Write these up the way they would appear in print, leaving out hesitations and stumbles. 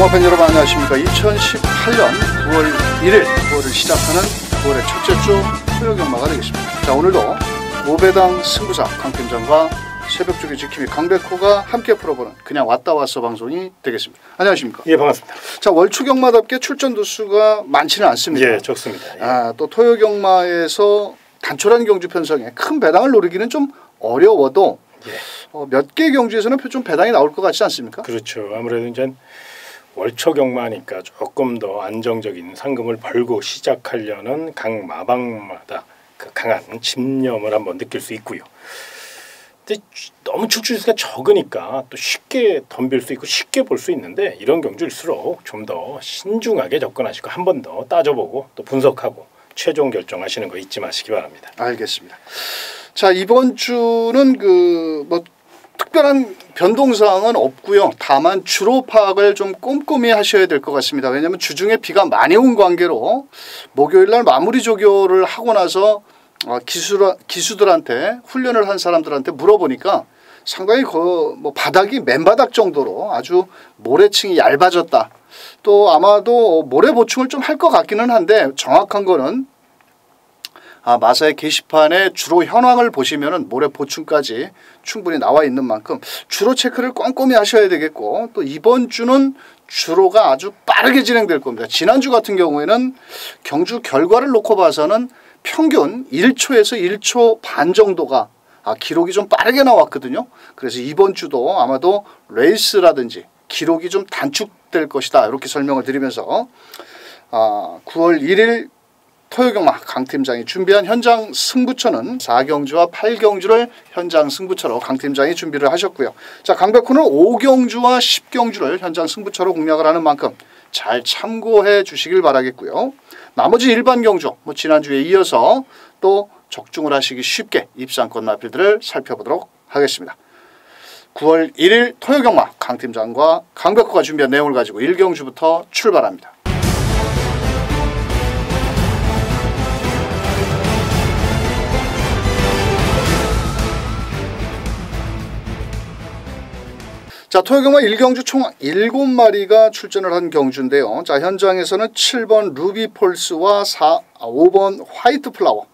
동호팬 여러분 안녕하십니까. 2018년 9월 1일 9월을 시작하는 9월의 첫째 주 토요 경마가 되겠습니다. 자, 오늘도 5배당 승부사 강팀장과 새벽조기 지킴이 강백호가 함께 풀어보는 그냥 왔다 왔어 방송이 되겠습니다. 안녕하십니까. 예, 반갑습니다. 자, 월초 경마답게 출전 두수가 많지는 않습니다. 예, 적습니다. 예. 또 토요 경마에서 단촐한 경주 편성에 큰 배당을 노리기는 좀 어려워도 몇 개 경주에서는 좀 배당이 나올 것 같지 않습니까? 그렇죠. 아무래도 이제 월초 경마니까 조금 더 안정적인 상금을 벌고 시작하려는 각 마방마다 그 강한 집념을 한번 느낄 수 있고요. 근데 너무 출주수가 적으니까 또 쉽게 덤빌 수 있고 쉽게 볼 수 있는데, 이런 경주일수록 좀 더 신중하게 접근하시고 한 번 더 따져보고 또 분석하고 최종 결정하시는 거 잊지 마시기 바랍니다. 알겠습니다. 자, 이번 주는 특별한 변동사항은 없고요. 다만 주로 파악을 좀 꼼꼼히 하셔야 될 것 같습니다. 왜냐하면 주중에 비가 많이 온 관계로 목요일 날 마무리 조교를 하고 나서 기수들한테 훈련을 한 사람들한테 물어보니까 상당히 바닥이 맨바닥 정도로 아주 모래층이 얇아졌다. 또 아마도 모래 보충을 좀 할 것 같기는 한데, 정확한 거는 마사의 게시판에 주로 현황을 보시면은 모래 보충까지 충분히 나와 있는 만큼 주로 체크를 꼼꼼히 하셔야 되겠고, 또 이번 주는 주로가 아주 빠르게 진행될 겁니다. 지난주 같은 경우에는 경주 결과를 놓고 봐서는 평균 1초에서 1초 반 정도가 기록이 좀 빠르게 나왔거든요. 그래서 이번 주도 아마도 레이스라든지 기록이 좀 단축될 것이다, 이렇게 설명을 드리면서 9월 1일 토요경마 강팀장이 준비한 현장 승부처는 4경주와 8경주를 현장 승부처로 강팀장이 준비를 하셨고요. 자, 강백호는 5경주와 10경주를 현장 승부처로 공략을 하는 만큼 잘 참고해 주시길 바라겠고요. 나머지 일반 경주, 지난주에 이어서 또 적중을 하시기 쉽게 입상권 마필들을 살펴보도록 하겠습니다. 9월 1일 토요경마 강팀장과 강백호가 준비한 내용을 가지고 1경주부터 출발합니다. 자, 토요경마 1경주 총 7마리가 출전을 한 경주인데요. 자, 현장에서는 7번 루비폴스와 5번 화이트 플라워,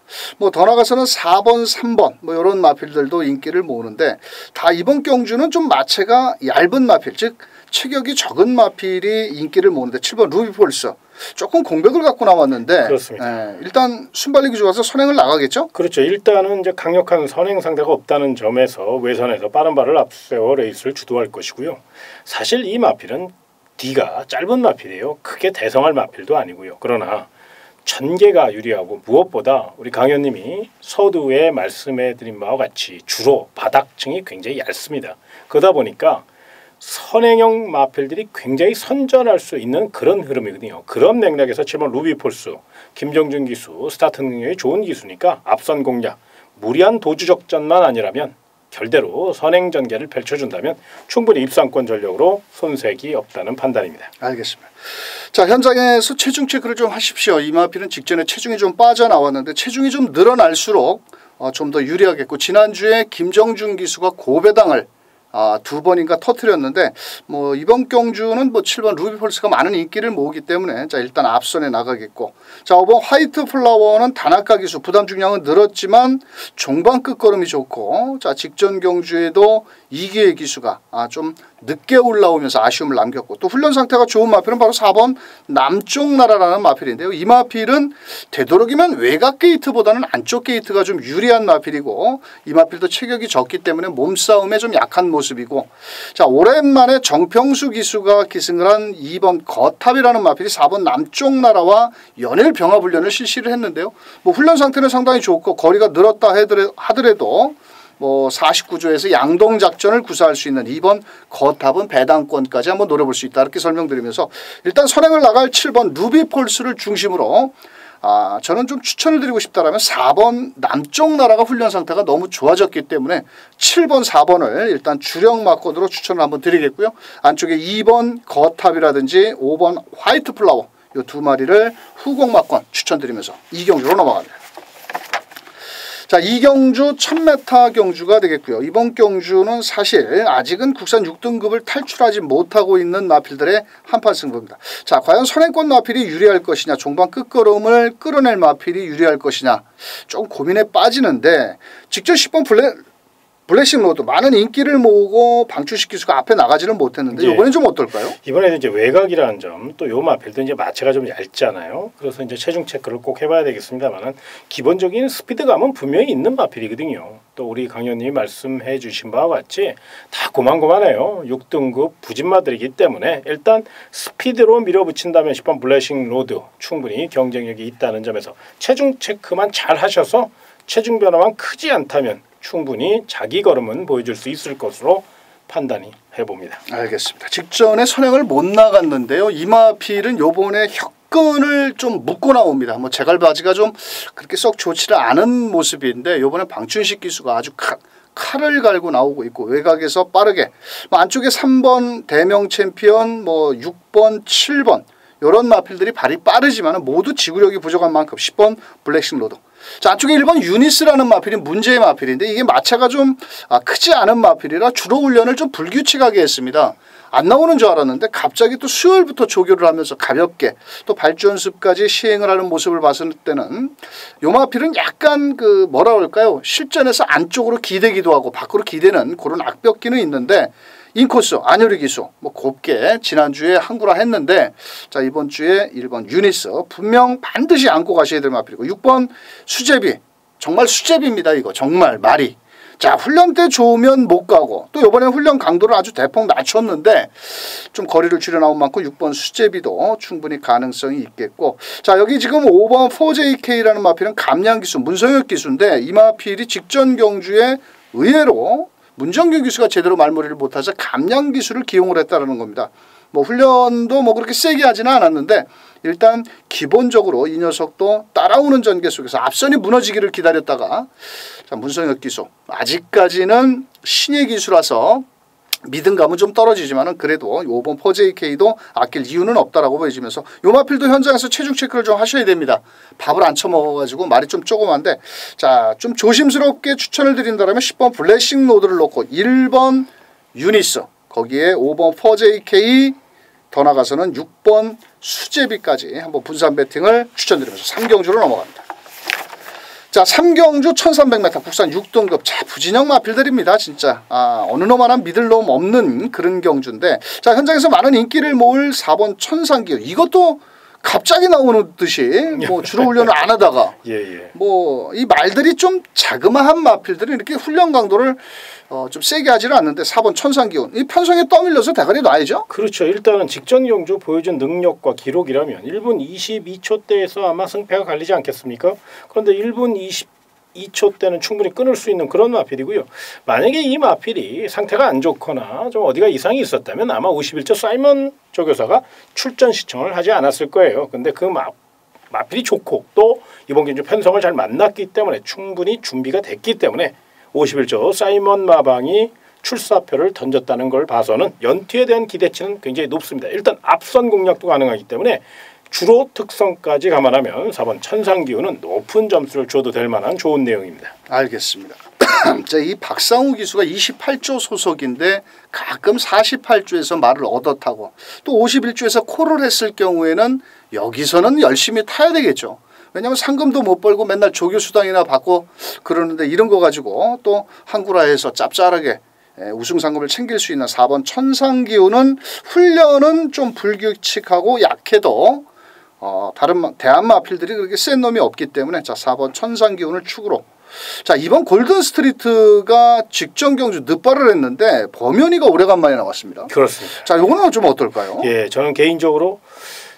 더 나가서는 4번, 3번 이런 마필들도 인기를 모으는데, 다 이번 경주는 좀 마체가 얇은 마필, 즉 체격이 적은 마필이 인기를 모으는데, 7번 루비폴스 조금 공백을 갖고 나왔는데, 그렇습니다. 일단 순발력이 좋아서 선행을 나가겠죠? 그렇죠. 일단은 이제 강력한 선행 상대가 없다는 점에서 외선에서 빠른 발을 앞세워 레이스를 주도할 것이고요. 사실 이 마필은 뒤가 짧은 마필이에요. 크게 대성할 마필도 아니고요. 그러나 전개가 유리하고, 무엇보다 우리 강연님이 서두에 말씀해드린 바와 같이 주로 바닥층이 굉장히 얇습니다. 그러다 보니까 선행형 마필들이 굉장히 선전할 수 있는 그런 흐름이거든요. 그런 맥락에서 7번 루비폴스, 김정준 기수, 스타트 능력이 좋은 기수니까 앞선 공략, 무리한 도주적전만 아니라면 결대로 선행 전개를 펼쳐준다면 충분히 입상권 전력으로 손색이 없다는 판단입니다. 알겠습니다. 자, 현장에서 체중 체크를 좀 하십시오. 이 마필은 직전에 체중이 좀 빠져나왔는데 체중이 좀 늘어날수록 좀 더 유리하겠고, 지난주에 김정준 기수가 고배당을 2번인가 터뜨렸는데, 이번 경주는 7번 루비폴스가 많은 인기를 모으기 때문에 자, 일단 앞선에 나가겠고, 자, 5번 화이트 플라워는 단아까 기수, 부담 중량은 늘었지만 종반 끝걸음이 좋고, 자, 직전 경주에도 이기의 기수가 좀 늦게 올라오면서 아쉬움을 남겼고, 또 훈련 상태가 좋은 마필은 바로 4번 남쪽 나라라는 마필인데요. 이 마필은 되도록이면 외곽 게이트보다는 안쪽 게이트가 좀 유리한 마필이고, 이 마필도 체격이 적기 때문에 몸싸움에 좀 약한 모습이고, 자, 오랜만에 정평수 기수가 기승을 한 2번 거탑이라는 마필이 4번 남쪽 나라와 연일 병합 훈련을 실시를 했는데요. 훈련 상태는 상당히 좋고 거리가 늘었다 하더라도 49조에서 양동 작전을 구사할 수 있는 2번 거탑은 배당권까지 한번 노려볼 수 있다, 이렇게 설명드리면서 일단 선행을 나갈 7번 루비폴스를 중심으로 저는 좀 추천을 드리고 싶다라면 4번 남쪽 나라가 훈련 상태가 너무 좋아졌기 때문에 7번, 4번을 일단 주력 마건으로 추천을 한번 드리겠고요. 안쪽에 2번 거탑이라든지 5번 화이트 플라워, 이 두 마리를 후공 마건 추천드리면서 2경주로 넘어갑니다. 자, 이 경주 1000m 경주가 되겠고요. 이번 경주는 사실 아직은 국산 6등급을 탈출하지 못하고 있는 마필들의 한판 승부입니다. 자, 과연 선행권 마필이 유리할 것이냐, 종반 끝걸음을 끌어낼 마필이 유리할 것이냐, 좀 고민에 빠지는데 직전 10번 블레싱 로드 많은 인기를 모으고 방출식 기수가 앞에 나가지는 못했는데 예. 이번엔 좀 어떨까요? 이번에는 이제 외곽이라는 점, 또 요 마필도 이제 마체가 좀 얇잖아요. 그래서 이제 체중 체크를 꼭 해봐야 되겠습니다만은 기본적인 스피드감은 분명히 있는 마필이거든요. 또 우리 강연님이 말씀해주신 바와 같이 다 고만고만해요. 6등급 부진마들이기 때문에 일단 스피드로 밀어붙인다면 10번 블레싱 로드 충분히 경쟁력이 있다는 점에서 체중 체크만 잘 하셔서 체중 변화만 크지 않다면 충분히 자기 걸음은 보여줄 수 있을 것으로 판단이 해봅니다. 알겠습니다. 직전에 선행을 못 나갔는데요. 이마필은 요번에 혁근을 좀 묶고 나옵니다. 뭐 제갈바지가 좀 그렇게 썩 좋지를 않은 모습인데 요번에 방춘식 기수가 아주 칼을 갈고 나오고 있고 외곽에서 빠르게 뭐 안쪽에 3번 대명 챔피언, 뭐 6번, 7번 이런 마필들이 발이 빠르지만 모두 지구력이 부족한 만큼 10번 블랙싱 로드. 자, 안쪽에 1번 유니스라는 마필이 문제의 마필인데 이게 마차가 좀 크지 않은 마필이라 주로 훈련을 좀 불규칙하게 했습니다. 안 나오는 줄 알았는데 갑자기 또 수요일부터 조교를 하면서 가볍게 또 발주 연습까지 시행을 하는 모습을 봤을 때는 요 마필은 약간 그 뭐라 그럴까요? 실전에서 안쪽으로 기대기도 하고 밖으로 기대는 그런 악벽기는 있는데 인코스, 안효리 기수 뭐 곱게 지난주에 항구라 했는데 자, 이번 주에 1번 유니스 분명 반드시 안고 가셔야 될 마필이고 6번 수제비 정말 수제비입니다. 이거 정말 말이. 자, 훈련 때 좋으면 못 가고 또 이번에 훈련 강도를 아주 대폭 낮췄는데 좀 거리를 줄여 나온 만큼 6번 수제비도 충분히 가능성이 있겠고 자, 여기 지금 5번 4JK라는 마필은 감량 기수 문성혁 기수인데 이 마필이 직전 경주에 의외로 문정규 기수가 제대로 말머리를 못해서 감량 기수를 기용을 했다는 겁니다. 뭐 훈련도 뭐 그렇게 세게 하지는 않았는데 일단 기본적으로 이 녀석도 따라오는 전개 속에서 앞선이 무너지기를 기다렸다가 자, 문성혁 기수 아직까지는 신예 기수라서 믿음감은 좀 떨어지지만은 그래도 5번 4JK도 아낄 이유는 없다라고 보여지면서 요마필도 현장에서 체중 체크를 좀 하셔야 됩니다. 밥을 안 처먹어가지고 말이 좀 조그만데 자, 좀 조심스럽게 추천을 드린다면 10번 블레싱 로드를 놓고 1번 유니스 거기에 5번 4JK 더 나가서는 6번 수제비까지 한번 분산 배팅을 추천드리면서 3경주로 넘어갑니다. 자, 3경주 1300m 국산 6등급 자, 부진형 마필들입니다. 진짜 어느 놈 하나 믿을 놈 없는 그런 경주인데 자, 현장에서 많은 인기를 모을 4번 천상기호 이것도 갑자기 나오는 듯이 뭐 주로 훈련을 안 하다가 뭐 이 말들이 좀 자그마한 마필들이 이렇게 훈련 강도를 좀 세게 하지는 않는데 4번 천상기온 이 편성에 떠밀려서 대가리 놔야죠. 그렇죠. 일단은 직전 경주 보여준 능력과 기록이라면 1분 22초대에서 아마 승패가 갈리지 않겠습니까? 그런데 1분 22초 때는 충분히 끊을 수 있는 그런 마필이고요. 만약에 이 마필이 상태가 안 좋거나 좀 어디가 이상이 있었다면 아마 51초 사이먼 조교사가 출전 시청을 하지 않았을 거예요. 근데 그 마필이 좋고 또 이번 경주 편성을 잘 만났기 때문에 충분히 준비가 됐기 때문에 51조 사이먼 마방이 출사표를 던졌다는 걸 봐서는 연투에 대한 기대치는 굉장히 높습니다. 일단 앞선 공략도 가능하기 때문에 주로 특성까지 감안하면 4번 천상기호는 높은 점수를 줘도 될 만한 좋은 내용입니다. 알겠습니다. 자, 이 박상우 기수가 28조 소속인데 가끔 48조에서 말을 얻어타고 또 51조에서 콜을 했을 경우에는 여기서는 열심히 타야 되겠죠. 왜냐하면 상금도 못 벌고 맨날 조교 수당이나 받고 그러는데 이런 거 가지고 또 항구라에서 짭짤하게 우승 상금을 챙길 수 있는 4번 천상기호는 훈련은 좀 불규칙하고 약해도 다른 대한 마필들이 그렇게 센 놈이 없기 때문에 자, 4번 천상기호를 축으로 자, 이번 골든 스트리트가 직전 경주 늦발을 했는데 범현이가 오래간만에 나왔습니다. 그렇습니다. 자, 요거는 좀 어떨까요? 예, 저는 개인적으로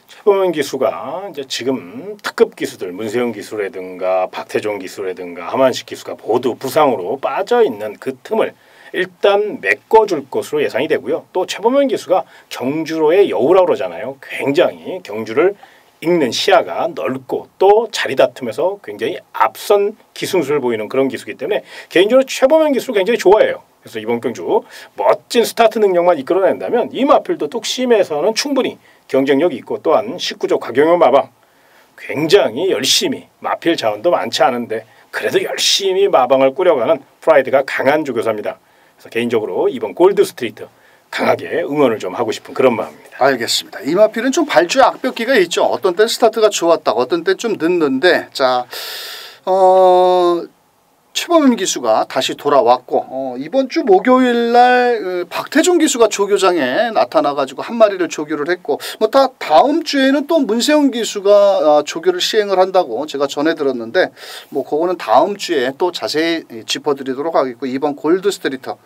최범현 기수가 이제 지금 특급 기수들 문세영 기수라든가 박태종 기수라든가 하만식 기수가 모두 부상으로 빠져 있는 그 틈을 일단 메꿔줄 것으로 예상이 되고요. 또 최범현 기수가 경주로의 여우라고 그러잖아요. 굉장히 경주를 읽는 시야가 넓고 또 자리 다툼에서 굉장히 앞선 기승수를 보이는 그런 기수이기 때문에 개인적으로 최범현 기수를 굉장히 좋아해요. 그래서 이번 경주 멋진 스타트 능력만 이끌어낸다면 이 마필도 뚝심에서는 충분히 경쟁력이 있고 또한 19조 곽영현 마방 굉장히 열심히 마필 자원도 많지 않은데 그래도 열심히 마방을 꾸려가는 프라이드가 강한 조교사입니다. 그래서 개인적으로 이번 골드 스트리트 강하게 응원을 좀 하고 싶은 그런 마음입니다. 알겠습니다. 이 마필은 좀 발주의 악벽기가 있죠. 어떤 때 스타트가 좋았다가 어떤 때 좀 늦는데 자 최범임 기수가 다시 돌아왔고 이번 주 목요일 날 박태종 기수가 조교장에 나타나가지고 한 마리를 조교를 했고 뭐 다음 주에는 또 문세훈 기수가 조교를 시행을 한다고 제가 전해 들었는데 뭐 그거는 다음 주에 또 자세히 짚어드리도록 하겠고 이번 골드 스트리터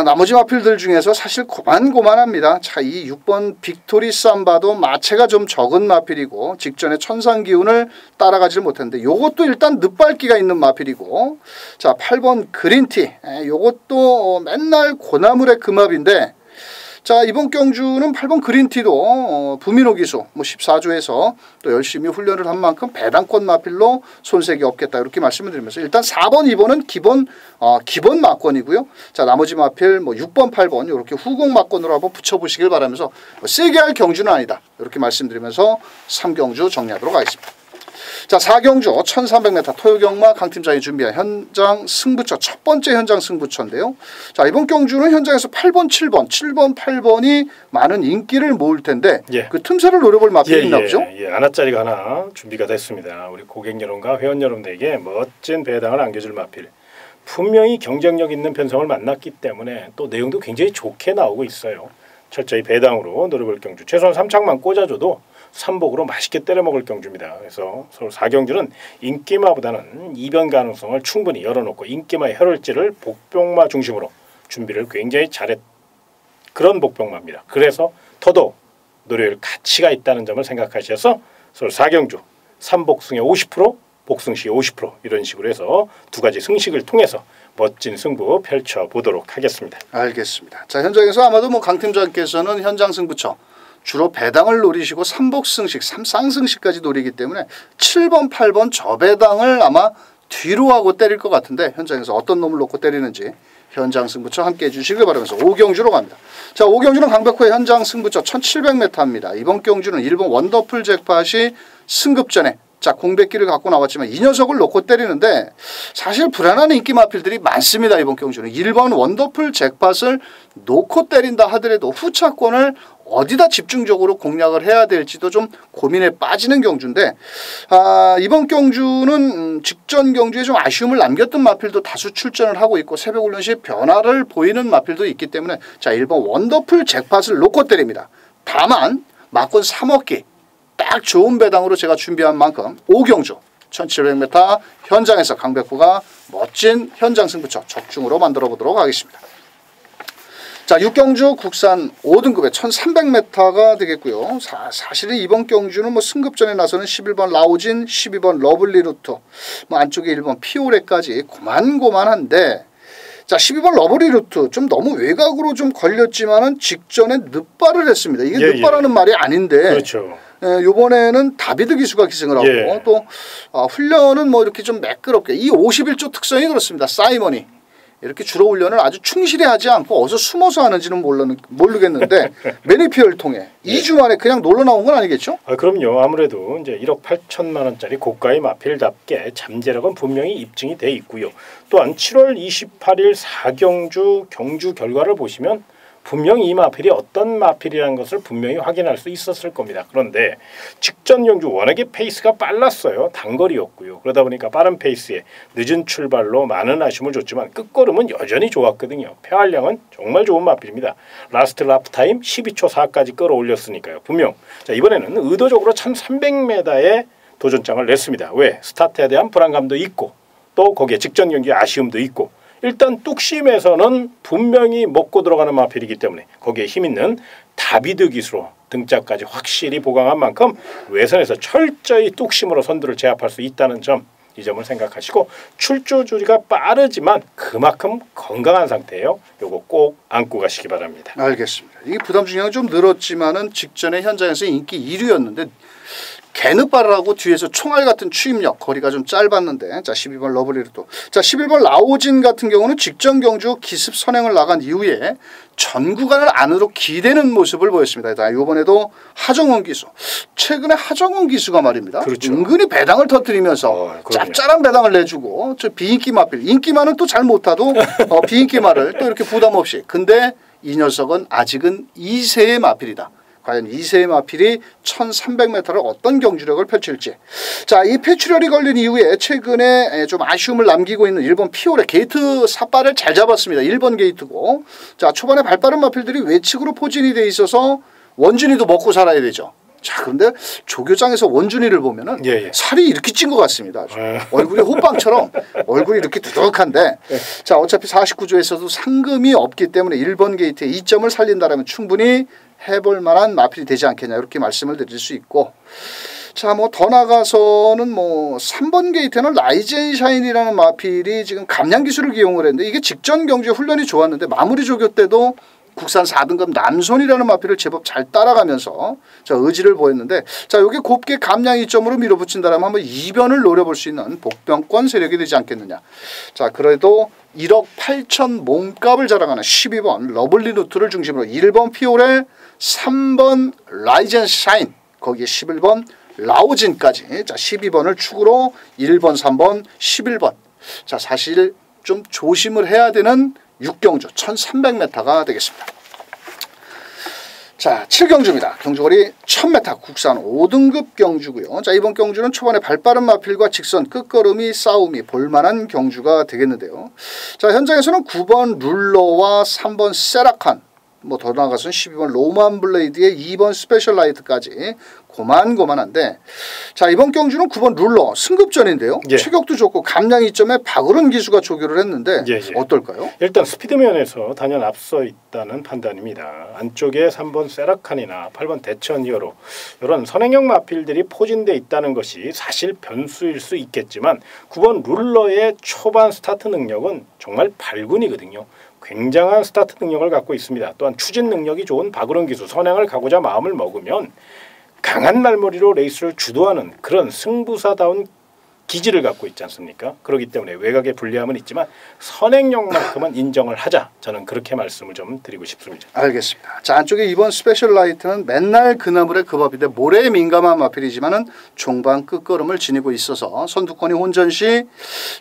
나머지 마필들 중에서 사실 고만고만합니다. 자, 이 6번 빅토리 삼바도 마체가 좀 적은 마필이고 직전에 천상 기운을 따라가지 못했는데 요것도 일단 늦발기가 있는 마필이고 자 8번 그린티 요것도 맨날 고나물의 금합인데 자 이번 경주는 8번 그린티도 부민호 기수 뭐 14조에서 또 열심히 훈련을 한 만큼 배당권 마필로 손색이 없겠다 이렇게 말씀을 드리면서 일단 4번 2번은 기본 마권이고요. 자 나머지 마필 뭐 6번 8번 이렇게 후공 마권으로 한번 붙여보시길 바라면서 뭐 세게 할 경주는 아니다 이렇게 말씀드리면서 3경주 정리하도록 하겠습니다. 자 4경주 1300m 토요경마 강팀장이 준비한 현장 승부처 첫 번째 현장 승부처인데요. 자 이번 경주는 현장에서 8번 7번 8번이 많은 인기를 모을 텐데 그 틈새를 노려볼 마필이 있나 보죠? 하나짜리가 하나 준비가 됐습니다. 우리 고객 여러분과 회원 여러분들에게 멋진 배당을 안겨줄 마필. 분명히 경쟁력 있는 편성을 만났기 때문에 또 내용도 굉장히 좋게 나오고 있어요. 철저히 배당으로 노려볼 경주. 최소한 3창만 꽂아줘도 3복으로 맛있게 때려 먹을 경주입니다. 그래서 서울 4경주는 인기마보다는 이변 가능성을 충분히 열어놓고 인기마의 혈을지를 복병마 중심으로 준비를 굉장히 잘했 그런 복병마입니다. 그래서 더더욱 노려볼 가치가 있다는 점을 생각하셔서 서울 4경주 3복승에 50% 복승시 50% 이런 식으로 해서 두 가지 승식을 통해서 멋진 승부 펼쳐보도록 하겠습니다. 알겠습니다. 자 현장에서 아마도 뭐 강 팀장께서는 현장 승부처 주로 배당을 노리시고 3복승식, 3쌍승식까지 노리기 때문에 7번, 8번 저배당을 아마 뒤로 하고 때릴 것 같은데 현장에서 어떤 놈을 놓고 때리는지 현장 승부처 함께 해주시길 바라면서 5경주로 갑니다. 자 5경주는 강백호의 현장 승부처 1700m입니다. 이번 경주는 일본 원더풀 잭팟이 승급전에 자 공백기를 갖고 나왔지만 이 녀석을 놓고 때리는데 사실 불안한 인기 마필들이 많습니다. 이번 경주는 1번 원더풀 잭팟을 놓고 때린다 하더라도 후차권을 어디다 집중적으로 공략을 해야 될지도 좀 고민에 빠지는 경주인데 이번 경주는 직전 경주에 좀 아쉬움을 남겼던 마필도 다수 출전을 하고 있고 새벽 훈련 시 변화를 보이는 마필도 있기 때문에 자 1번 원더풀 잭팟을 놓고 때립니다. 다만 막권 3억기 딱 좋은 배당으로 제가 준비한 만큼 5경주 1700m 현장에서 강백호가 멋진 현장 승부처 적중으로 만들어 보도록 하겠습니다. 자 6경주 국산 5등급의 1300m가 되겠고요. 사실은 이번 경주는 뭐 승급전에 나서는 11번 라오진, 12번 러블리 루트, 뭐 안쪽에 1번 피오레까지 고만고만한데 자 12번 러블리 루트 좀 너무 외곽으로 좀 걸렸지만은 직전에 늦발을 했습니다. 이게 늦발하는 말이 아닌데 그렇죠. 요번에는 다비드 기수가 기승을 하고 또 훈련은 뭐 이렇게 좀 매끄럽게 이 51조 특성이 그렇습니다. 사이먼이 이렇게 주로 훈련을 아주 충실히 하지 않고 어디서 숨어서 하는지는 모르겠는데 매니피어를 통해 2주 만에 그냥 놀러 나온 건 아니겠죠? 그럼요. 아무래도 이제 1억 8천만 원짜리 고가의 마필답게 잠재력은 분명히 입증이 돼 있고요. 또한 7월 28일 4경주 경주 결과를 보시면 분명히 이 마필이 어떤 마필이라는 것을 분명히 확인할 수 있었을 겁니다. 그런데 직전 경주 워낙에 페이스가 빨랐어요. 단거리였고요. 그러다 보니까 빠른 페이스에 늦은 출발로 많은 아쉬움을 줬지만 끝걸음은 여전히 좋았거든요. 폐활량은 정말 좋은 마필입니다. 라스트 라프 타임 12초 4까지 끌어올렸으니까요. 분명 자 이번에는 의도적으로 1300m의 도전장을 냈습니다. 왜? 스타트에 대한 불안감도 있고 또 거기에 직전 경기 아쉬움도 있고 일단 뚝심에서는 분명히 먹고 들어가는 마필이기 때문에 거기에 힘있는 다비드 기수로 등짝까지 확실히 보강한 만큼 외선에서 철저히 뚝심으로 선두를 제압할 수 있다는 점, 이 점을 생각하시고 출조 주리가 빠르지만 그만큼 건강한 상태예요. 요거 꼭 안고 가시기 바랍니다. 알겠습니다. 이게 부담 중량이 좀 늘었지만은 직전에 현장에서 인기 1위였는데 개느바르하고 뒤에서 총알 같은 추임력, 거리가 좀 짧았는데 자 12번 러블리루트. 자 11번 라오진 같은 경우는 직전 경주 기습 선행을 나간 이후에 전 구간을 안으로 기대는 모습을 보였습니다. 자 이번에도 하정원 기수. 최근에 하정원 기수가 말입니다. 그렇죠. 은근히 배당을 터뜨리면서 짭짤한 배당을 내주고 저 비인기 마필. 인기만은 또 잘 못타도 비인기 말을 또 이렇게 부담 없이. 근데 이 녀석은 아직은 2세의 마필이다. 과연 2세의 마필이 1300m를 어떤 경주력을 펼칠지. 자, 이 폐출혈이 걸린 이후에 최근에 좀 아쉬움을 남기고 있는 일본 피오레 게이트 삿발을 잘 잡았습니다. 1번 게이트고. 자, 초반에 발빠른 마필들이 외측으로 포진이 돼 있어서 원준이도 먹고 살아야 되죠. 자, 그런데 조교장에서 원준이를 보면은 살이 이렇게 찐 것 같습니다. 얼굴이 호빵처럼 얼굴이 이렇게 두둑한데 자, 어차피 49조에서도 상금이 없기 때문에 1번 게이트의 2점을 살린다라면 충분히 해볼 만한 마필이 되지 않겠냐 이렇게 말씀을 드릴 수 있고 자, 뭐 더 나가서는 뭐 3번 게이트는 라이젠 샤인이라는 마필이 지금 감량 기술을 기용을 했는데 이게 직전 경주에 훈련이 좋았는데 마무리 조교 때도 국산 4등급 남손이라는 마필을 제법 잘 따라가면서 자 의지를 보였는데 자 여기 곱게 감량 2점으로 밀어붙인다면 한번 2변을 노려볼 수 있는 복병권 세력이 되지 않겠느냐. 자 그래도 1억 8천 몸값을 자랑하는 12번 러블리 루트를 중심으로 1번 피오레 3번 라이젠 샤인 거기에 11번 라오진까지 자 12번을 축으로 1번 3번 11번 자 사실 좀 조심을 해야 되는 6경주 1300m가 되겠습니다. 자 7경주입니다. 경주거리 1000m 국산 5등급 경주고요. 자 이번 경주는 초반에 발빠른 마필과 직선 끝걸음이 싸움이 볼만한 경주가 되겠는데요. 자 현장에서는 9번 룰러와 3번 세라칸 뭐 더 나아가서는 12번 로만 블레이드의 2번 스페셜 라이트까지 고만고만한데 자 이번 경주는 9번 룰러 승급전인데요. 체격도 좋고 감량 2점에 박으른 기수가 조교를 했는데 어떨까요? 일단 스피드 면에서 단연 앞서 있다는 판단입니다. 안쪽에 3번 세라칸이나 8번 대천 히어로 이런 선행형 마필들이 포진돼 있다는 것이 사실 변수일 수 있겠지만 9번 룰러의 초반 스타트 능력은 정말 발군이거든요. 굉장한 스타트 능력을 갖고 있습니다. 또한 추진 능력이 좋은 박으른 기수 선행을 가고자 마음을 먹으면 강한 말머리로 레이스를 주도하는 그런 승부사다운 기질을 갖고 있지 않습니까? 그렇기 때문에 외곽의 불리함은 있지만 선행력만큼은 인정을 하자. 저는 그렇게 말씀을 좀 드리고 싶습니다. 알겠습니다. 자 안쪽에 이번 스페셜 라이트는 맨날 그나물의 그 밥인데 모래에 민감한 마필이지만은 종반 끝걸음을 지니고 있어서 선두권이 혼전 시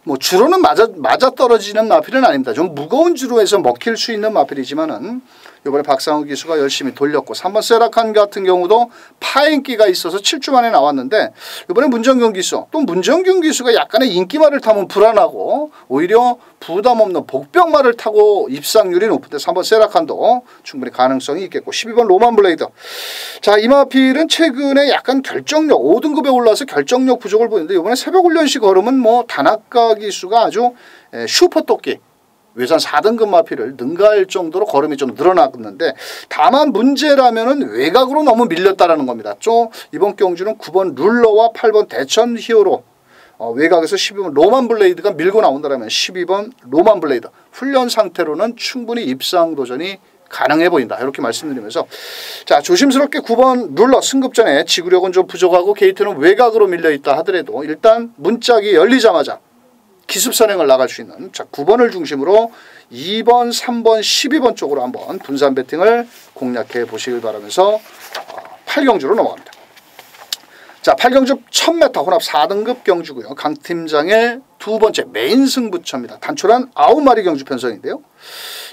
뭐 주로는 맞아 떨어지는 마필은 아닙니다. 좀 무거운 주로에서 먹힐 수 있는 마필이지만은 이번에 박상우 기수가 열심히 돌렸고 3번 세라칸 같은 경우도 파인기가 있어서 7주 만에 나왔는데 이번에 문정균 기수 또 문정균 기수가 약간의 인기말을 타면 불안하고 오히려 부담 없는 복병말을 타고 입상률이 높은데 3번 세라칸도 충분히 가능성이 있겠고 12번 로만 블레이드 자 이마필은 최근에 약간 결정력 5등급에 올라서 결정력 부족을 보이는데 이번에 새벽훈련시 걸음은 뭐 다나카 기수가 아주 슈퍼 토끼 외산 4등급 마필을 능가할 정도로 걸음이 좀 늘어났는데 다만 문제라면은 외곽으로 너무 밀렸다라는 겁니다. 좀 이번 경주는 9번 룰러와 8번 대천 히어로 외곽에서 12번 로만 블레이드가 밀고 나온다면 12번 로만 블레이드 훈련 상태로는 충분히 입상 도전이 가능해 보인다. 이렇게 말씀드리면서 자 조심스럽게 9번 룰러 승급전에 지구력은 좀 부족하고 게이트는 외곽으로 밀려있다 하더라도 일단 문짝이 열리자마자 기습 선행을 나갈 수 있는 자 9번을 중심으로 2번, 3번, 12번 쪽으로 한번 분산 배팅을 공략해 보시길 바라면서 8경주로 넘어갑니다. 자 8경주 1000m 혼합 4등급 경주고요. 강 팀장의 두 번째 메인 승부처입니다. 단촐한 9마리 경주 편성인데요.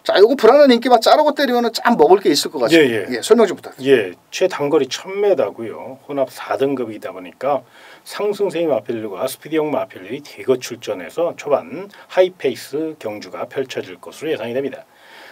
자 이거 불안한 인기만 자르고 때리면 참 먹을 게 있을 것 같습니다. 예, 설명 좀 부탁드립니다. 최단거리 1000m고요. 혼합 4등급이다 보니까 상승세의 마필들과 스피드형 마필들이 대거 출전해서 초반 하이페이스 경주가 펼쳐질 것으로 예상이 됩니다.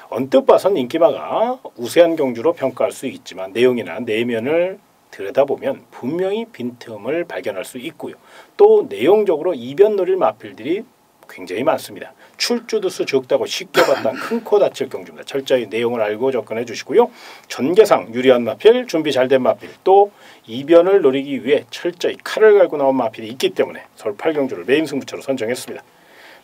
언뜻 봐선 인기마가 우세한 경주로 평가할 수 있지만 내용이나 내면을 들여다보면 분명히 빈틈을 발견할 수 있고요. 또 내용적으로 이변 노릴 마필들이 굉장히 많습니다. 출주두수 적다고 쉽게 봤던 큰 코 다칠 경주입니다. 철저히 내용을 알고 접근해 주시고요. 전개상 유리한 마필, 준비 잘된 마필, 또 이변을 노리기 위해 철저히 칼을 갈고 나온 마필이 있기 때문에 서울 8경주를 메인 승부처로 선정했습니다.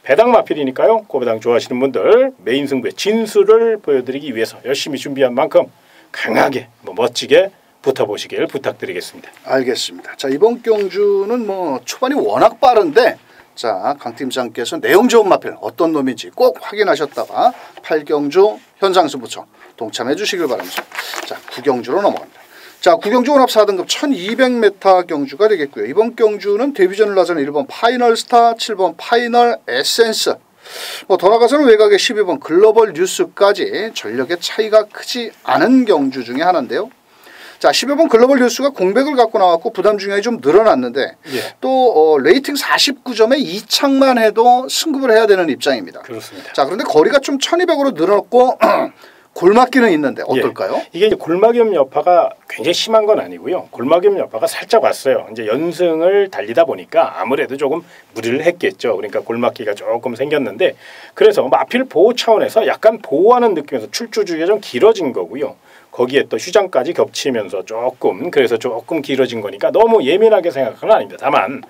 배당 마필이니까요. 고배당 좋아하시는 분들 메인 승부의 진수를 보여드리기 위해서 열심히 준비한 만큼 강하게 멋지게 붙어보시길 부탁드리겠습니다. 알겠습니다. 자, 이번 경주는 뭐 초반이 워낙 빠른데 자, 강 팀장께서 내용 좋은 마필 어떤 놈인지 꼭 확인하셨다가 8경주 현장승부처 동참해 주시길 바라면서 자, 9경주로 넘어갑니다. 자, 9경주 혼합 4등급 1200m 경주가 되겠고요. 이번 경주는 데뷔전을 나서는 1번 파이널 스타, 7번 파이널 에센스, 뭐 돌아가서는 외곽의 12번 글로벌 뉴스까지 전력의 차이가 크지 않은 경주 중에 하나인데요. 자, 12번 글로벌 뉴스가 공백을 갖고 나왔고 부담 중량이 좀 늘어났는데 예. 또 레이팅 49점에 2창만 해도 승급을 해야 되는 입장입니다. 그렇습니다. 자, 그런데 거리가 좀 1200으로 늘었고 골맞기는 있는데 어떨까요? 예. 이게 이제 골막염 여파가 굉장히 심한 건 아니고요. 골막염 여파가 살짝 왔어요. 이제 연승을 달리다 보니까 아무래도 조금 무리를 했겠죠. 그러니까 골막기가 조금 생겼는데 그래서 마필 보호 차원에서 약간 보호하는 느낌에서 출주 주기가 좀 길어진 거고요. 거기에 또 휴장까지 겹치면서 조금 길어진 거니까 너무 예민하게 생각한 건 아닙니다. 다만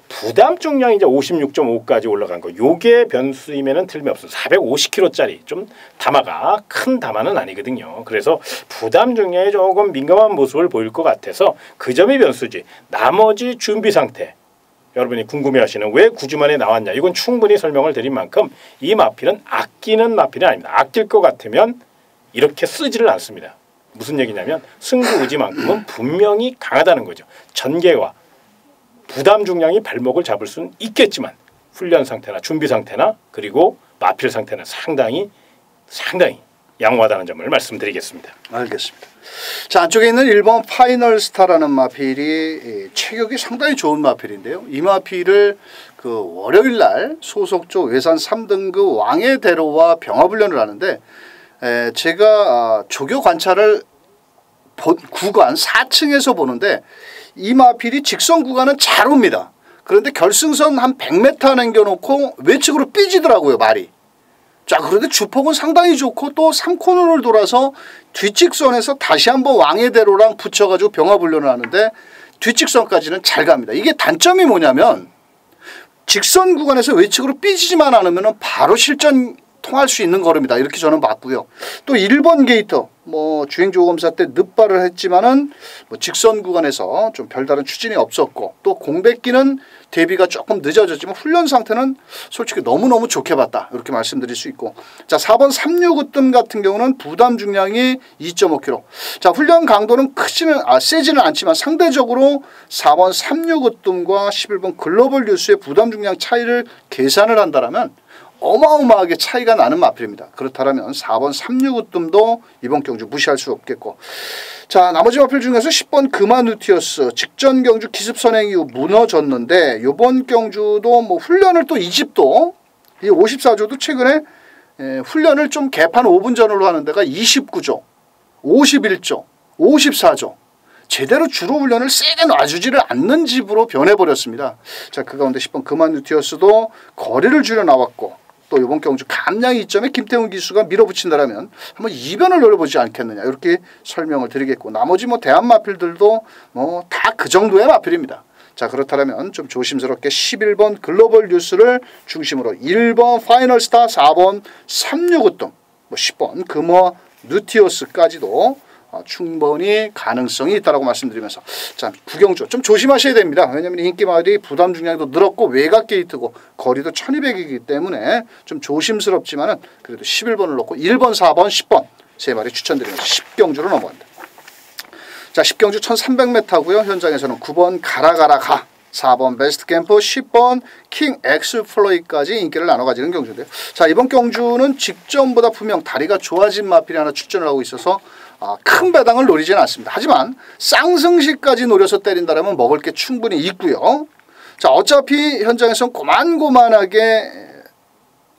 부담 중량이 이제 56.5까지 올라간 거 요게 변수임에는 틀림없습니다. 450kg짜리 좀 담화가 큰 담화는 아니거든요. 그래서 부담 중량에 조금 민감한 모습을 보일 것 같아서 그 점이 변수지 나머지 준비 상태 여러분이 궁금해하시는 왜 9주 만에 나왔냐 이건 충분히 설명을 드린 만큼 이 마필은 아끼는 마필이 아닙니다. 아낄 것 같으면 이렇게 쓰지를 않습니다. 무슨 얘기냐면 승부 의지만큼은 분명히 강하다는 거죠. 전개와 부담 중량이 발목을 잡을 수는 있겠지만 훈련 상태나 준비 상태나 그리고 마필 상태는 상당히 양호하다는 점을 말씀드리겠습니다. 알겠습니다. 자, 안쪽에 있는 1번 파이널 스타라는 마필이 체격이 상당히 좋은 마필인데요. 이 마필을 그 월요일 날 소속조 외산 3등급 왕의 대로와 병합훈련을 하는데 제가 조교 관찰을 구간 4층에서 보는데 이 마필이 직선 구간은 잘 옵니다. 그런데 결승선 한 100m 남겨놓고 외측으로 삐지더라고요 말이. 자, 그런데 주폭은 상당히 좋고 또 3코너를 돌아서 뒷직선에서 다시 한번 왕의 대로랑 붙여가지고 병합훈련을 하는데 뒷직선까지는 잘 갑니다. 이게 단점이 뭐냐면 직선 구간에서 외측으로 삐지지만 않으면 바로 실전 통할 수 있는 걸음이다. 이렇게 저는 봤고요. 또 1번 게이터 뭐 주행조검사 때 늑발을 했지만은 뭐 직선 구간에서 좀 별다른 추진이 없었고 또 공백기는 대비가 조금 늦어졌지만 훈련 상태는 솔직히 너무너무 좋게 봤다. 이렇게 말씀드릴 수 있고 자 4번 365뜸 같은 경우는 부담 중량이 2.5kg 자 훈련 강도는 세지는 않지만 상대적으로 4번 365뜸과 11번 글로벌 뉴스의 부담 중량 차이를 계산을 한다면 어마어마하게 차이가 나는 마필입니다. 그렇다면 4번 365뜸도 이번 경주 무시할 수 없겠고 자 나머지 마필 중에서 10번 금화누티어스 직전 경주 기습 선행 이후 무너졌는데 이번 경주도 뭐 훈련을 또 이 집도 이 54조도 최근에 훈련을 좀 개판 5분 전으로 하는 데가 29조 51조 54조 제대로 주로 훈련을 세게 놔주지를 않는 집으로 변해버렸습니다. 자, 그 가운데 10번 금화누티어스도 거리를 줄여 나왔고 또 이번 경주 감량 2점에 김태훈 기수가 밀어붙인다라면 한번 이변을 노려보지 않겠느냐 이렇게 설명을 드리겠고 나머지 뭐 대한 마필들도 뭐 다 그 정도의 마필입니다. 자 그렇다면 좀 조심스럽게 11번 글로벌 뉴스를 중심으로 1번 파이널 스타 4번 365등 뭐 10번 금화 누티어스까지도 충분히 가능성이 있다라고 말씀드리면서 자 9경주 좀 조심하셔야 됩니다. 왜냐하면 인기마을이 부담 중량도 늘었고 외곽 게이트고 거리도 1200이기 때문에 좀 조심스럽지만은 그래도 11번을 놓고 1번 4번 10번 세 마리 추천드리면서 10경주로 넘어갑니다. 자 10경주 1300m고요. 현장에서는 9번 가라가라가 4번 베스트 캠프 10번 킹 엑스플로이까지 인기를 나눠 가지는 경주인데요. 자 이번 경주는 직전보다 분명 다리가 좋아진 마필이 하나 출전을 하고 있어서 큰 배당을 노리지는 않습니다. 하지만 쌍승시까지 노려서 때린다면 먹을 게 충분히 있고요. 자 어차피 현장에서는 고만고만하게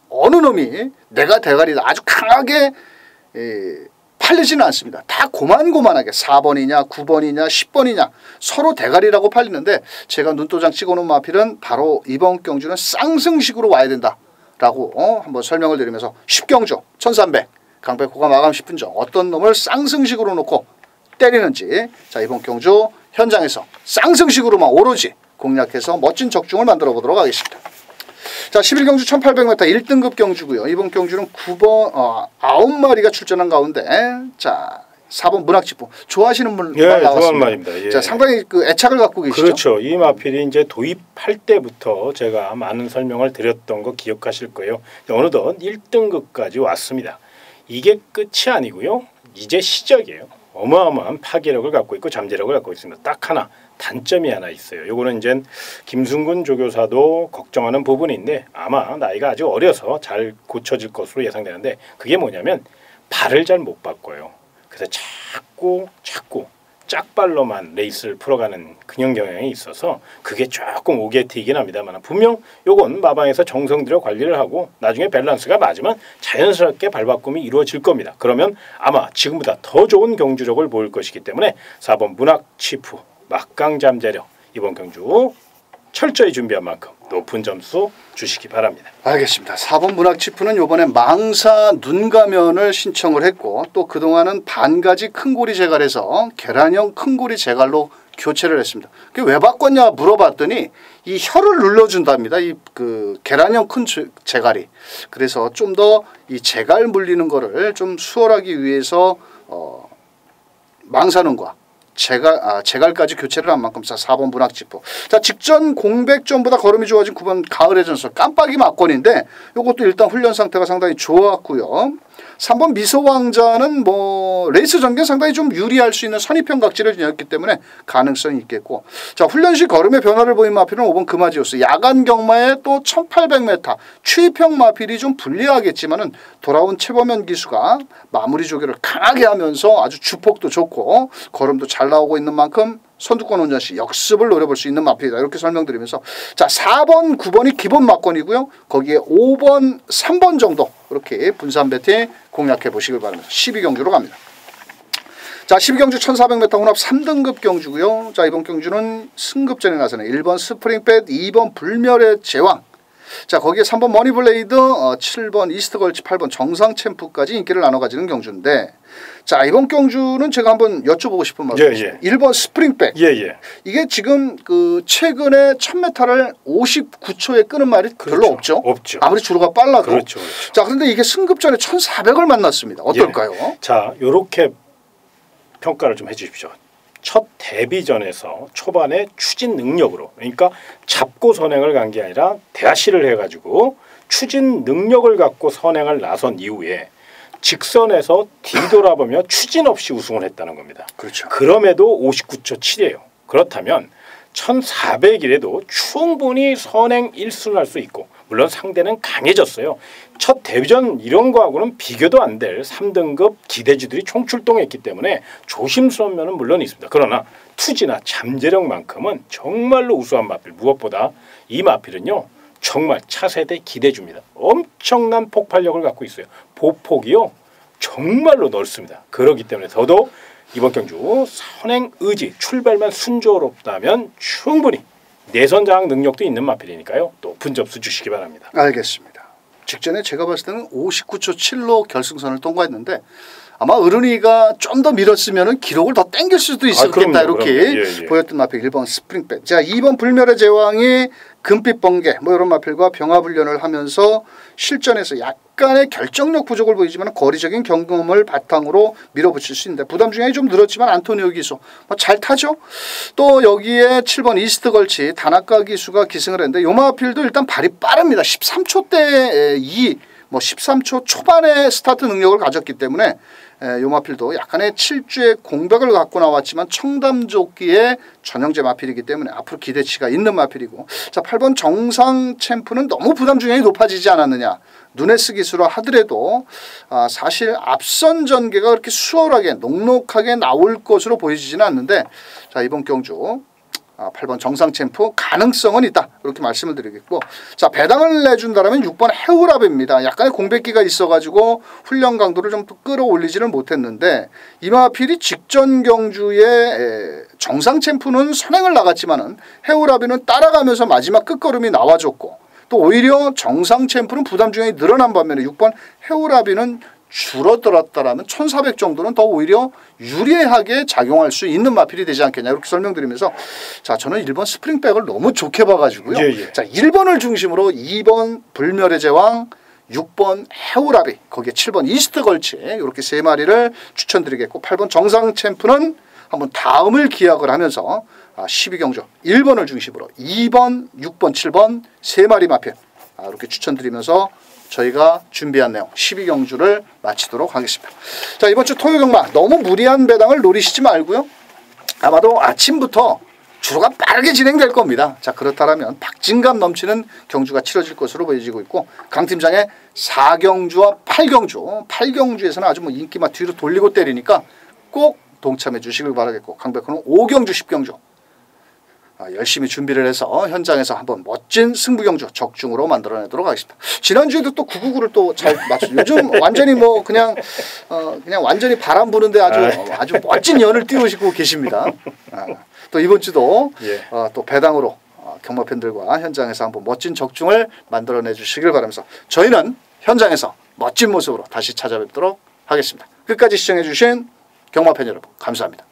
어느 놈이 내가 대가리다 아주 강하게 팔리지는 않습니다. 다 고만고만하게 4번이냐 9번이냐 10번이냐 서로 대가리라고 팔리는데 제가 눈도장 찍어놓은 마필은 바로 이번 경주는 쌍승식으로 와야 된다라고 한번 설명을 드리면서 10경주 1300 강백호가 마감 10분 전 어떤 놈을 쌍승식으로 놓고 때리는지 자 이번 경주 현장에서 쌍승식으로만 오로지 공략해서 멋진 적중을 만들어 보도록 하겠습니다. 자 11경주 1800m 1등급 경주고요. 이번 경주는 9번 9마리가 출전한 가운데 자 4번 문학지포 좋아하시는 분 예, 나왔습니다. 좋아하는 말입니다. 예. 자, 상당히 그 애착을 갖고 계시죠? 그렇죠. 이 마필이 이제 도입할 때부터 제가 많은 설명을 드렸던 거 기억하실 거예요. 어느덧 1등급까지 왔습니다. 이게 끝이 아니고요. 이제 시작이에요. 어마어마한 파괴력을 갖고 있고 잠재력을 갖고 있습니다. 딱 하나 단점이 하나 있어요. 요거는 이제 김순근 조교사도 걱정하는 부분인데 아마 나이가 아주 어려서 잘 고쳐질 것으로 예상되는데 그게 뭐냐면 발을 잘 못 바꿔요. 그래서 자꾸 짝발로만 레이스를 풀어가는 근형 경향이 있어서 그게 조금 오게티이긴 합니다만 분명 요건 마방에서 정성 들여 관리를 하고 나중에 밸런스가 맞으면 자연스럽게 발바꿈이 이루어질 겁니다. 그러면 아마 지금보다 더 좋은 경주력을 보일 것이기 때문에 4번 문학치프 막강 잠재력 이번 경주 철저히 준비한 만큼 높은 점수 주시기 바랍니다. 알겠습니다. 4번 문학치프는 이번에 망사 눈가면을 신청을 했고 또 그동안은 반가지 큰고리 제갈에서 계란형 큰고리 제갈로 교체를 했습니다. 그게 왜 바꿨냐 물어봤더니 이 혀를 눌러준답니다. 이 그 계란형 큰 제갈이. 그래서 좀 더 이 제갈 물리는 거를 좀 수월하기 위해서 망사눈과 제갈까지 교체를 한 만큼 4번 문학지포. 자, 직전 공백전보다 걸음이 좋아진 9번 가을의 전설 깜빡이 막권인데 이것도 일단 훈련 상태가 상당히 좋았고요. 3번 미소왕자는 뭐 레이스 전개 상당히 좀 유리할 수 있는 선입형 각질을 지녔기 때문에 가능성이 있겠고, 자 훈련시 걸음의 변화를 보인 마필은 5번 금아지오스. 야간 경마에 또 1800m 추입형 마필이 좀 불리하겠지만은 돌아온 최범현 기수가 마무리 조교를 강하게 하면서 아주 주폭도 좋고 걸음도 잘 나오고 있는 만큼 선두권 운전 시 역습을 노려볼 수 있는 마필이다. 이렇게 설명드리면서 자 4번, 9번이 기본 막권이고요. 거기에 5번, 3번 정도 이렇게 분산 배팅 공략해 보시길 바랍니다. 12경주로 갑니다. 자 12경주 1400m 혼합 3등급 경주고요. 자 이번 경주는 승급전에 나서는 1번 스프링뱃, 2번 불멸의 제왕, 자 거기에 3번 머니블레이드, 7번 이스트걸치, 8번 정상챔프까지 인기를 나눠 가지는 경주인데, 자 이번 경주는 제가 한번 여쭤보고 싶은 말이 있습니다. 1번 스프링백. 이게 지금 그 최근에 1000m를 59초에 끄는 말이 별로 없죠. 아무리 주로가 빨라도. 그렇죠. 자 그런데 이게 승급전에 1400을 만났습니다. 어떨까요? 자 요렇게 평가를 좀 해주십시오. 첫 데뷔전에서 초반에 추진 능력으로, 그러니까 잡고 선행을 간 게 아니라 대하시를 해가지고 추진 능력을 갖고 선행을 나선 이후에 직선에서 뒤돌아보며 추진 없이 우승을 했다는 겁니다. 그렇죠. 그럼에도 59초 7이에요. 그렇다면 1400일에도 충분히 선행 1순을 할 수 있고, 물론 상대는 강해졌어요. 첫 데뷔전 이런 거하고는 비교도 안 될 3등급 기대주들이 총출동했기 때문에 조심스러운 면은 물론 있습니다. 그러나 투지나 잠재력만큼은 정말로 우수한 마필. 무엇보다 이 마필은요 정말 차세대 기대주입니다. 엄청난 폭발력을 갖고 있어요. 보폭이요 정말로 넓습니다. 그렇기 때문에 더더욱 이번 경주 선행 의지, 출발만 순조롭다면 충분히 내선 장악 능력도 있는 마필이니까요. 높은 점수 주시기 바랍니다. 알겠습니다. 직전에 제가 봤을 때는 59초 7로 결승선을 통과했는데 아마 어른이가 좀 더 밀었으면 기록을 더 땡길 수도 있었겠다. 이렇게 보였던 마필 1번 스프링백. 자 2번 불멸의 제왕이 금빛 번개 뭐 이런 마필과 병합훈련을 하면서 실전에서 약간의 결정력 부족을 보이지만 거리적인 경험을 바탕으로 밀어붙일 수 있는데 부담 중량이 좀 늘었지만 안토니오 기수 뭐 잘 타죠. 또 여기에 7번 이스트 걸치 다나카 기수가 기승을 했는데 요 마필도 일단 발이 빠릅니다. 13초대 2 뭐 13초 초반의 스타트 능력을 가졌기 때문에 요 마필도 약간의 7주의 공백을 갖고 나왔지만 청담조끼의 전형제 마필이기 때문에 앞으로 기대치가 있는 마필이고, 자 8번 정상 챔프는 너무 부담 중량이 높아지지 않았느냐. 누네스 기수로 하더라도 사실 앞선 전개가 그렇게 수월하게 녹록하게 나올 것으로 보여지지는 않는데, 자 이번 경주 8번 정상 챔프 가능성은 있다 이렇게 말씀을 드리겠고, 자 배당을 내준다면 6번 해우랍입니다. 약간의 공백기가 있어가지고 훈련 강도를 좀 끌어올리지는 못했는데 이 마필이 직전 경주에 정상 챔프는 선행을 나갔지만은 해우랍이는 따라가면서 마지막 끝걸음이 나와줬고, 또 오히려 정상 챔프는 부담 중량이 늘어난 반면에 6번 해우라비는 줄어들었다라면 1400 정도는 더 오히려 유리하게 작용할 수 있는 마필이 되지 않겠냐 이렇게 설명드리면서, 자 저는 1번 스프링백을 너무 좋게 봐가지고요. 자 1번을 중심으로 2번 불멸의 제왕, 6번 해오라비, 거기에 7번 이스트 걸치 이렇게 세 마리를 추천드리겠고 8번 정상 챔프는 한번 다음을 기약을 하면서 12경주 1번을 중심으로 2번, 6번, 7번 세 마리 마필 이렇게 추천드리면서 저희가 준비한 내용 12경주를 마치도록 하겠습니다. 자, 이번 주 토요 경마 너무 무리한 배당을 노리시지 말고요. 아마도 아침부터 주로가 빠르게 진행될 겁니다. 자, 그렇다면 박진감 넘치는 경주가 치러질 것으로 보여지고 있고 강 팀장의 4경주와 8경주 8경주에서는 아주 뭐 인기만 뒤로 돌리고 때리니까 꼭 동참해 주시길 바라겠고 강백호는 5경주 10경주 열심히 준비를 해서 현장에서 한번 멋진 승부경주 적중으로 만들어내도록 하겠습니다. 지난주에도 또 999를 또 잘 맞췄어요. 요즘 완전히 뭐 그냥 완전히 바람 부는데 아주 멋진 연을 띄우시고 계십니다. 또 이번 주도 또 배당으로 경마 팬들과 현장에서 한번 멋진 적중을 만들어내 주시길 바라면서 저희는 현장에서 멋진 모습으로 다시 찾아뵙도록 하겠습니다. 끝까지 시청해 주신 경마 팬 여러분 감사합니다.